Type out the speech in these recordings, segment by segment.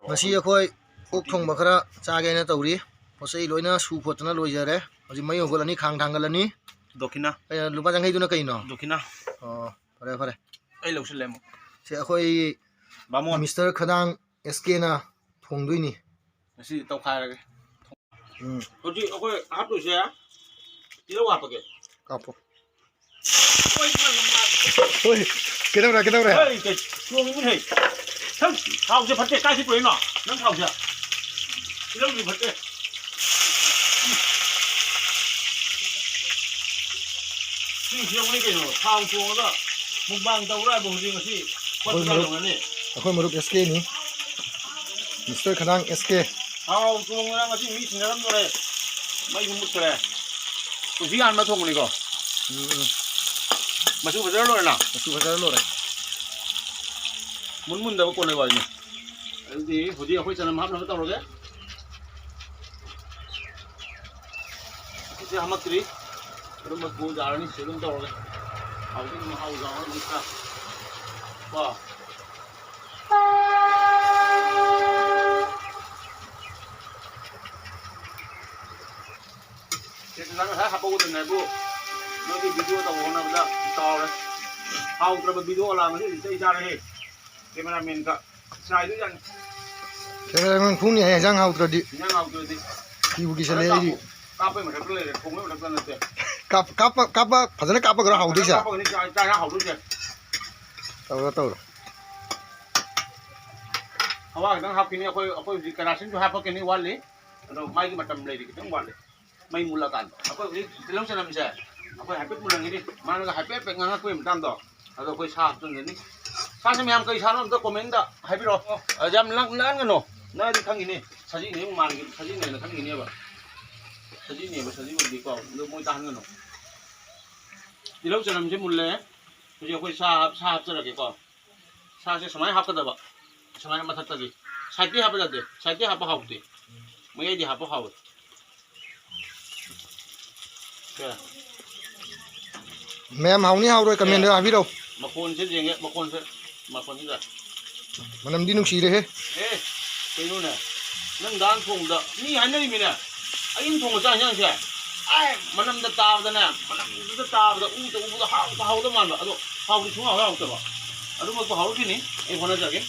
Ngasi akhoi ok thong bakara chage na tawri posei loina su photna loijare hoji mai ogolani khang thangalani dokina lupa jangai duna kaino dokina pare pare ai losile mo se akhoi bamon Mr Khadang SK na thongduini ngasi tau khairage hoji akhoi hap lo se tilo wa pake kapo oi oi kedawra oi ke chuông mun hei thang thau se phatte kai se pui no nang thau se tilo ni phatte siang ni ke no thau chuông da mukbang tau ra bo ji ngasi kwat ra lo ngani akhoi marup SK ni Mr Khadang SK thau chuông ra ngasi mi singaram no re mai humut kare tu ji an ma thong ni ko mà chú phải rất rồi nào su phadar lo re muốn đâu có con này vào nhỉ thì hồi đi hơi chân hấp nó tao rồi đấy cái hấp mất đi rồi mà cô già này sử dụng tao rồi hậu cái mà hậu gió nó đi ra wow cái năng là hấp bao nhiêu này bu nó cái video tao hôm nay bây giờ tao đấy hậu cái video làm cái gì xảy ra đây cameraman ka sai du jan cameraman phun ya jang hau tradi nya ngau tu di ki bugi sale di ka pa ma thak le khong ma thak na te kap phajana kap gra hau disa ka pa ni cha ya hau du je taw hawa dang hap kini akoi di karasin ju hap kini wali ado mai ki matam le di kitang wali mai mulakan akoi di tilong sanam se akoi hapet mulang ini mana ga hapet pe nganga ko im tam do ado akoi sa tun ni 사실 양 거기 사는 거 고민다 해비로 잠 랑난 거노 나디 칸기니 사진이 만 사진에는 칸기니 봐 사진이 뭐 사진 어디 거 너뭐 다 하는 거노 이런 사람 좀 몰래 이제 거기 사합 저렇게 거 사실 समाय 합거다 봐 समाय 맞았다기 사이트 합을 돼 사이트 합 하고지 뭐 얘기 합 하고 그래 mem hauni hau roi comment ra video 마콘 제쟁에 마콘 이다 manam di nuksi re he 그이노네 능 단 통다 니 하늘이미네 아임 통을 짜냥세 아이 만남다 따보다네 만남다 따보다 우다 하우다 만다 아도 하우디 중앙 하우다 봐 아도 뭐 하우디니 이 보내자게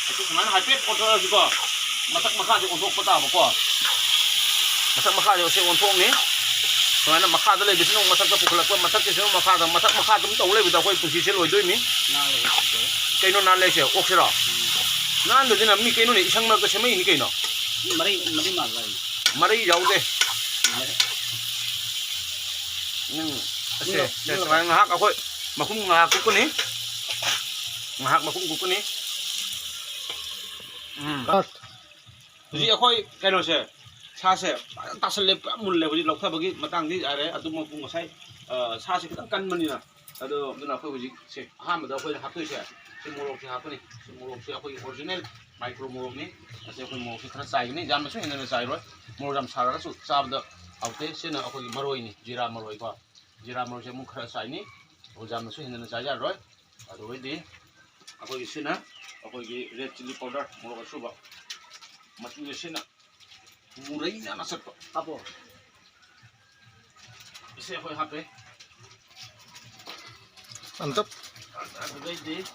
아또 그만 할때 포토 가지고 마삭 마카지 온통 포다 보고 마삭 마카지 세 온통니 그러나 마카들 래 비스는 마삭도 부클락고 마삭 계속 마카 좀 떠올래 비다 거의 부시실 오이도이미 keno na le se oksira nan do dina mi keno ni isang ma ka semai ni keno mari jau de se sama ngahak akoi makum ngahak ku ni ji akoi keno se sa se tasale mulle buji lokha bagi matang di are atu mo pung sai sa se kan kan mani na ado dina akoi buji se ha ma da akoi hakoi se Simulok siya ako ni, simulok siya ako yung original, micro mulok ni, kasi ako yung mulok siya kanasay ni, dyan maso yung nanasay roy, mulok jam sara kaso, sabda, ako siya na ako yung maroy ni, jira maroy ko, jira maroy siya mong kanasay ni, ako dyan maso yung nanasay dyan roy, ato hindi, ako yung siya na, ako yung red chili powder, mulok kaso ba, maso yung siya na, muray na nasat ko, tapo, isa ako yung hape, mantap ato hindi,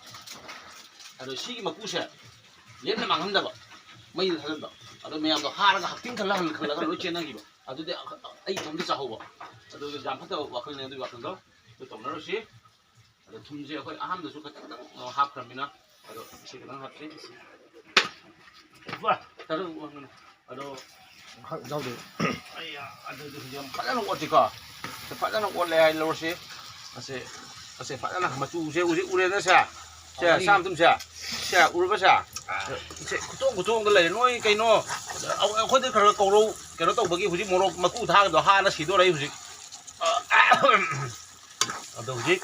아도 시기 막 부셔 옛날 막 한다 봐 매일 하던다 아도 매야도 하나가 학교 갈라 놓치는 기봐 아도 내 아이 좀더 자고 봐 아도 잠파다 와클 내도 와클도 또 동너시 아도 tum제 거의 아함도 좋고 하프랍이나 아도 시기랑 합시 와 다른 아도 jaude 아야 아도 좀 빠져는 어디가 빠져는 원래 할 로시 아세 빠져나 마주세 우리는 사 자, 삼tum 자, 자, 울바자. 제 구동구동들 래 노이 cây nó khối cái cầu cái nó tàu bagi huji moro maku thang do ha na sido rai huji ado huji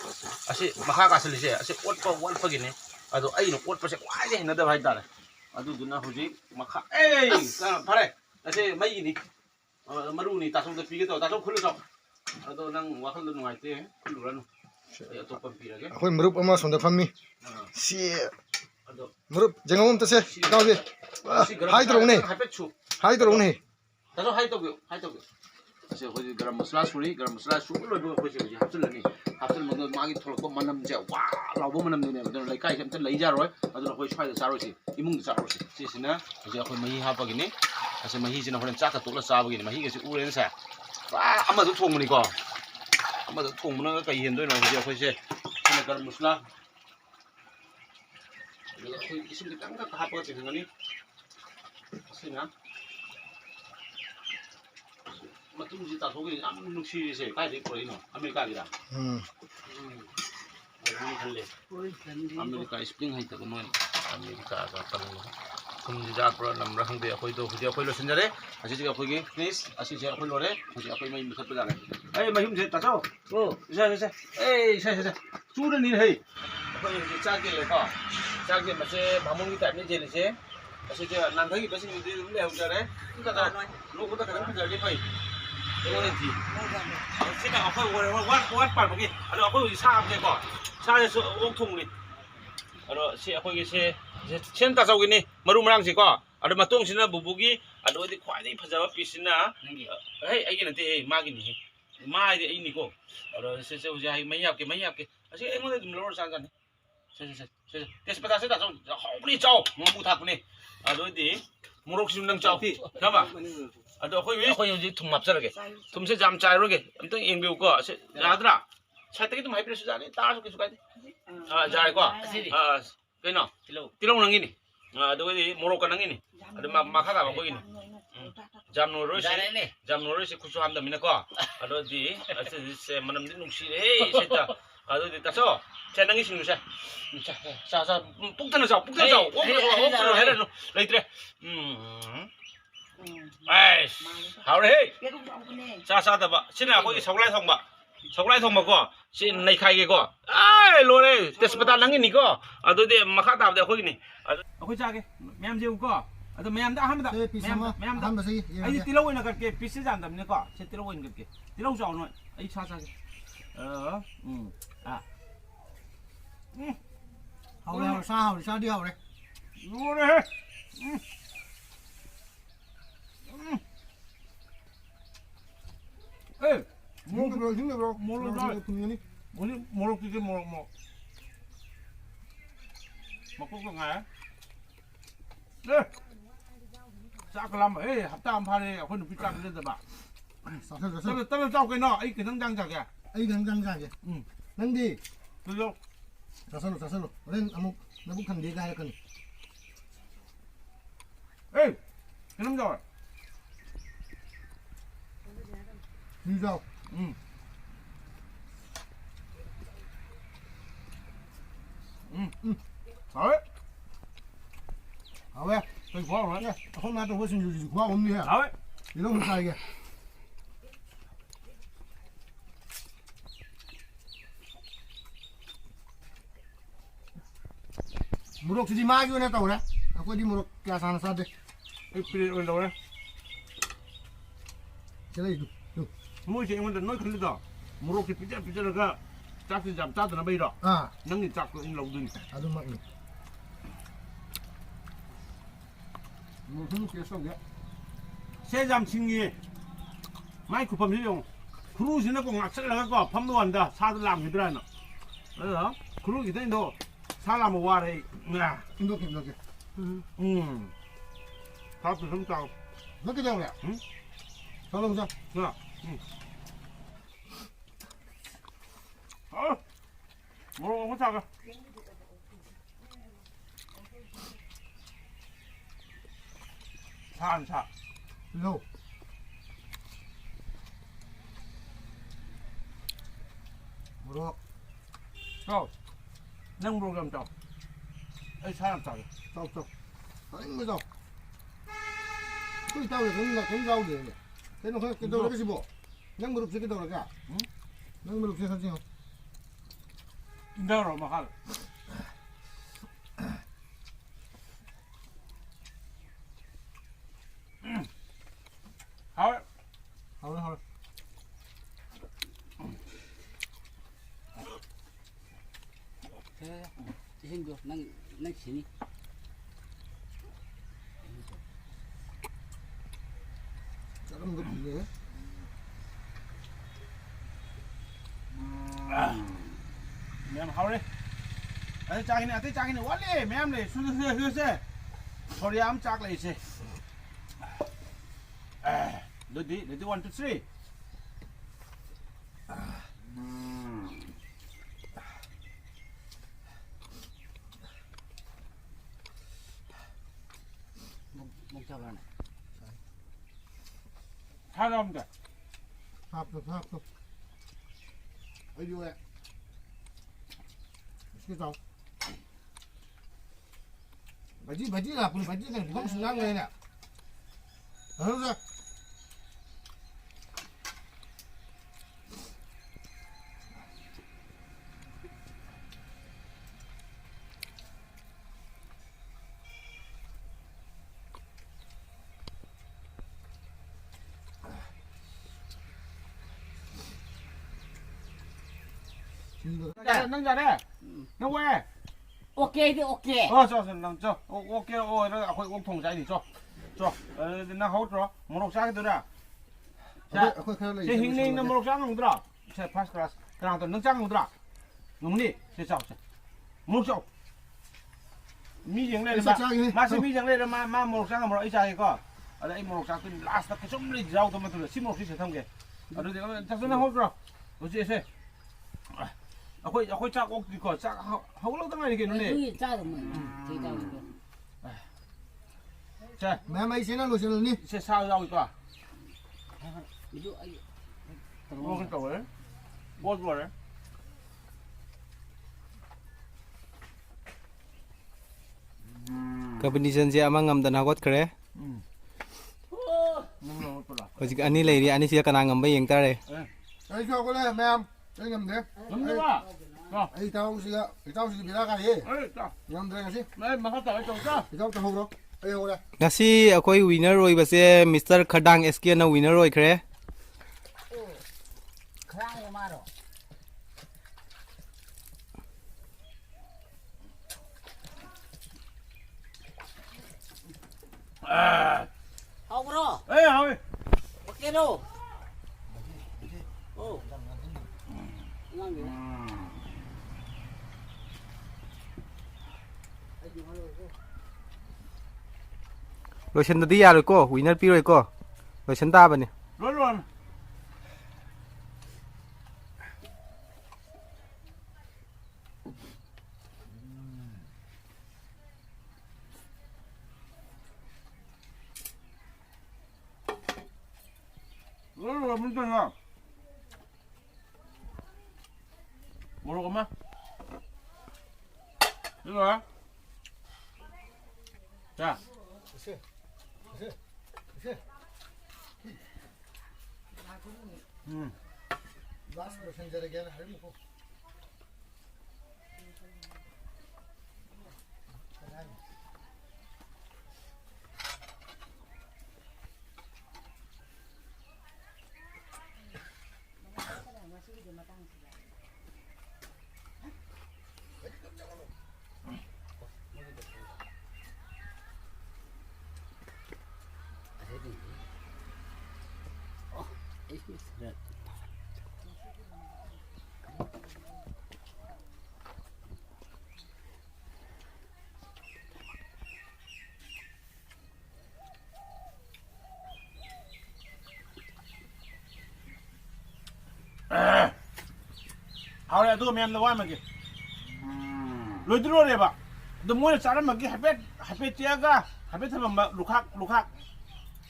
asi makha ka sili se asi wat pa gini ado ai no wat pa se kwa je na da bhai dare ado duna huji makha pare asi mai ni maru ni ta song da pi ge to ta song khulu so ado nang wakhal du ngai te khulu ran akhoi marup ama sonda fammi si 무릎 쟁어음 뜻에 나오게 하이 들어오네 하이 들어오네 다소 하이 떠고요 하이 떠고요 그래서 거기 그럼 머슬라 수리 그럼 머슬라 수리 로이고 거기 합슬러니 합슬면 마기 털고 만남제 와 라고 만남네 그들 레이카이 좀 레이자로 아들 거기 샤이도 자로시 이몽도 자로시 지시나 이제 거기 마히 하버기니 그래서 마히지는 호렌 짜가 돌아 싸버기니 마히가 우렌사 와 아마도 통문이고 아마도 통문은 그 이현도는 이제 거기 그럼 머슬라 이거 거기 있으면 깡깡 하버가 되는 거니 지시나 마tum지 다 속이 아무 눅시세 가야 될 거이노 아메리카기다. 갈래. 아메리카 스프링 하이트고 뭐 아메리카가 따는 거. kumjida pro namra hang de khoi do khoi khoi lo senjare asi jiga khoi ge please asi je khoi lo re khoi khoi mai mi khat pa jane ei mahim je ta chao o sa ei sa chu de ni hei khoi ji cha ke le ko cha ke ma se bhamong ki type ni je le se asi je nan thai ba sin ni de le hu ja re ka da lo ko ta ka ka ja le phai eo ni thi si na khoi wat pa ma ki alo khoi sa ke ko sa je so ong thung ni alo si khoi ge se chen ta chau ni maru marang si ko ado matong sina bubugi ado di khwai dei phajawa pisina hei ai gi nate ma gi ni ma di ai ni ko ado se se ja hai mai yap ke asi ai ngone dum lor san san se des pata se ta chau hobli chau mu thak ni ado di morok sim nang chau na ba ado khoi ji thum map sarage thum se jam chai roge amtang eng beu ko se yadra sai ta ki tum hai pres ja ni ta su ki su kai jai ko keno tilong nang ini ado di morok nang ini ado makha ba ko ini jamno ro se khusu ham da mina ko ado di se manam di nungsi he se ta ado di ta so che nang sing sa puk tan sa o he no leitre ai hao re sa da ba sina ko soglai thong ba ko sin nei khai ge ko ai lo re tespata nang ini ko ado de makha ta de ko ni ko cha ge mem je ko ado mem da ham da mem da ham da si ai tilo ina kar ke pis jan da ne ko se tilo ina kar ke tilo jaw no ai cha ge hao sa đi hao đấy lo re ê Mua được rồi. Morok cái morok mo. Mà có ngày đấy. Chắc làm ấy, hấp tam pha đi,คนพิจารณาเลยบ้าตั้งเจ้าcái nọ, ấy cái năng đăng kìa. Ấy cái năng kìa. Năng đi. Được rồi. Sao. Lên amuk, nó cũng thành đi gai cần. Ê, cái năng rồi. Đi đâu? Đấy. Hảo vậy. Tôi khó rồi nhá. Hôm nay tôi có xin gì quá ổn đi hả? Đấy. Đi đâu không sai kìa. Murok si mai gimana tahu ya? Aku di murok ke sana saja. Pilih đâu đấy. Jadi itu. Mỗi chuyện mình nói không được. Morok thì pijar là chắc thì giảm chắc thì nó bay đó. Nắng thì chắc cũng lâu đừng. Aduh mak ni. Mulut kia xong ya. xe giảm sinh nghi. Mai cụ phẩm dùng. Cruise nó cũng ngạc sẽ là có phẩm đồ ăn đó. Sao làm cái đó nó. Đấy đó. Cruise cái đó. Sao làm một hoa đây. Nè. Induk kìa. Tháp từ sống tàu. Nó cái đâu nè. Sao lông sao? Nè. Không sao cả. Sa. Lâu. Murok. Rồi. Nâng program cho. Ấy sao làm sao vậy? Tao. Anh mới đâu? Cái tao là cũng rau để. Thế nó cái đâu là cái gì bộ? Nâng murok cái đâu là cả? Nâng murok sao chứ? Đâu rồi mà hả? Hảo. Thế, hình được năng sini. 하오래 아니 짜기네 아때 짜기네 원래 매암래 수수 그세 소리암 짝래 이제 레디 1 2 3 먹자라네. 다 나옵니다. 합도. 어디에? 맛있겠다. 바지가 우리 바지가 무슨 순간 거야? 알았어. nâng ra đây nâng quê ok thì ok. cho nâng cho ok ôi nó khôi ôm thùng dậy thì cho nó hốt rồi một lục xác cái đó cái hình này nó một lục xác không đó sẽ pass class cái nào nâng xác không đó ngùng đi sẽ sao một lục xác mi giếng đây là mà sẽ mi giếng đây là mà một lục xác một ít sai có ở đây một lục xác cái last cái sống lên rau thôi mà tôi xin một lục sẽ thông kì ở đây chắc chắn nó hốt rồi rồi gì sẽ 아코이 짝 옥디고 짝 하울랑당 이게 눈에 여기 짜도 뭐. 제가 이거. 자 매매 시나 로션니. 제 사하고 있다 이거 아이. 먹을 거를 뭘 Competition siya amang ngamdan hakot kare. Hojik ani leiri ani siya kanang ngambay yang tare. Ai cho có lên em. Đây ngầm thế. ngâm được à Ai tao sẽ bị ra cái gì? Ngầm thế cái gì? đây mà phát tại trồng cho Thì tao hầu đâu? Ai hầu đây? Ngasi akoi winner roi base Mr. Khadang SK na winner roi kare. 크랑이 말어. 하울어. 에 하위 어깨로. 오. 이거 Lotion tadi ya rồi cô, winner pi rồi cô. Lotion ta bani. luôn mình tưởng à 뭐라고 엄마? 이거 자 Last rotion जरा क्या है मुको. 하울야 너 맨날 와 먹기 로드로 해봐 너 뭐에 사람 먹기 햇볕 찌야가 햇볕 하면 막 루칵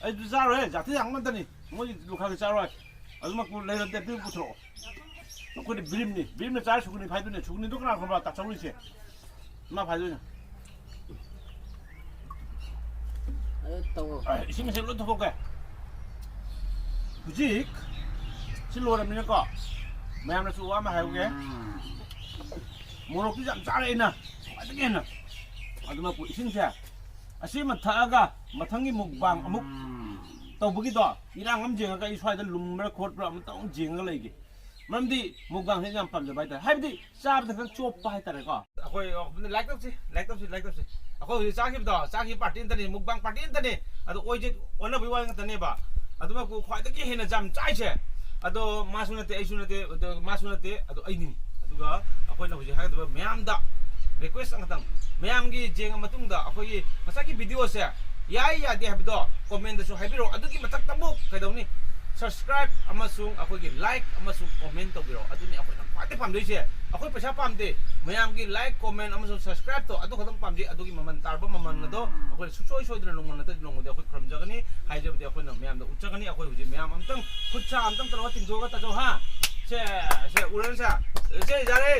아이 두 자로 해 자트 양만다니 뭐지 루칵이 자로 해 아주 막 내가 때 들고 근데 비림니 잘 죽으니 봐도네 죽으니 누구나 그거 딱 저리지 마 봐도네 또 심심 로드 볼게 부직 실로라면 거 매암나 수와 마 해오게 모로키 잠 잘해나 어떻게나 아주 막 신세 아시면 타가 마탕기 목방 아묵 tàu 이랑 암징아가 이 소이들 룸을 코트로 아무 또 징을 이게 맘디 목방 해장 밤에 바이다 하이디 싸브다 그 쪼빠 했다래가 아코이 근데 라이크없이 아코이 짜기부터 파티 인터넷 목방 파티 인터넷 아도 오이제 원어 비와 인터넷 봐 아도 막 과이득이 해나 잠 짜이체 아도 마수나테 아이수나테 아도 마수나테 아도 아이니 아도가 ꯑꯩꯈꯣꯏꯅ ꯍꯧꯖꯤꯛ ꯍꯥꯏꯒꯗꯕ ꯃꯌꯥꯝꯗ ꯔꯤꯀ꯭ꯋꯦꯁ ꯑꯃꯇꯪ ꯃꯌꯥꯝꯒꯤ ꯌꯦꯡꯉ ꯃꯇꯨꯡꯗ ꯑꯩꯈꯣꯏꯒꯤ ꯉꯁꯥꯏꯒꯤ ꯚꯤꯗꯤꯑꯣꯁꯦ ꯌꯥꯏ ꯌꯥꯗꯦ ꯍꯥꯏꯕꯗꯣ ꯀꯣꯃꯦꯟꯗꯁꯨ ꯍꯥꯏꯕꯤꯔꯛꯑꯣ ꯑꯗꯨꯒꯤ ꯃꯊꯛꯇ ꯑꯃꯨꯛ ꯀꯩꯗꯧꯅꯤ subscribe ꯑꯃꯁꯨꯡ ꯑꯩꯈꯣꯏꯒꯤ like ꯑꯃꯁꯨꯡ comment ꯇꯧꯕꯤꯔꯛꯑꯣ ꯑꯗꯨꯅꯤ ꯑꯩꯈꯣꯏꯅ ꯈ꯭ꯋꯥꯏꯗꯒꯤ ꯄꯥꯝꯖꯩꯁꯦ ꯑꯩꯈꯣꯏ ꯄꯩꯁꯥ ꯄꯥꯝꯗꯦ ꯃꯌꯥꯝꯒꯤ like comment ꯑꯃꯁꯨꯡ subscribe ꯇꯣ ꯑꯗꯨ ꯈꯛꯇꯪ ꯄꯥꯝꯖꯩ ꯑꯗꯨꯒꯤ ꯃꯃꯜ ꯇꯥꯔꯕ ꯃꯃꯜ ꯑꯗꯣ ꯑꯩꯈꯣꯏꯅ ꯁꯨꯡꯁꯣꯏ ꯁꯣꯏꯗꯅ ꯅꯣꯡꯃ ꯅꯠꯇ꯭ꯔꯗꯤ ꯅꯣꯡꯃꯗꯤ ꯑꯩꯈꯣꯏ ꯈꯨꯔꯨꯝꯖꯒꯅꯤ ꯍꯥꯏꯖꯕꯗꯤ ꯑꯩꯈꯣꯏꯅ ꯃꯌꯥꯝꯗ ꯎꯠꯆꯒꯅꯤ ꯑꯩꯈꯣꯏ ꯍꯧꯖꯤꯛ ꯃꯌꯥꯝ ꯑꯝꯇꯪ ꯈꯨꯠ ꯁꯥ ꯑꯝꯇꯪ ꯇꯧꯔꯒ ꯇꯤꯡꯊꯣꯛꯑꯒ ꯇꯥꯖꯧ ꯍꯥ ꯁꯦ ꯎꯔꯅꯤ ꯁꯦ ꯌꯥꯔꯦ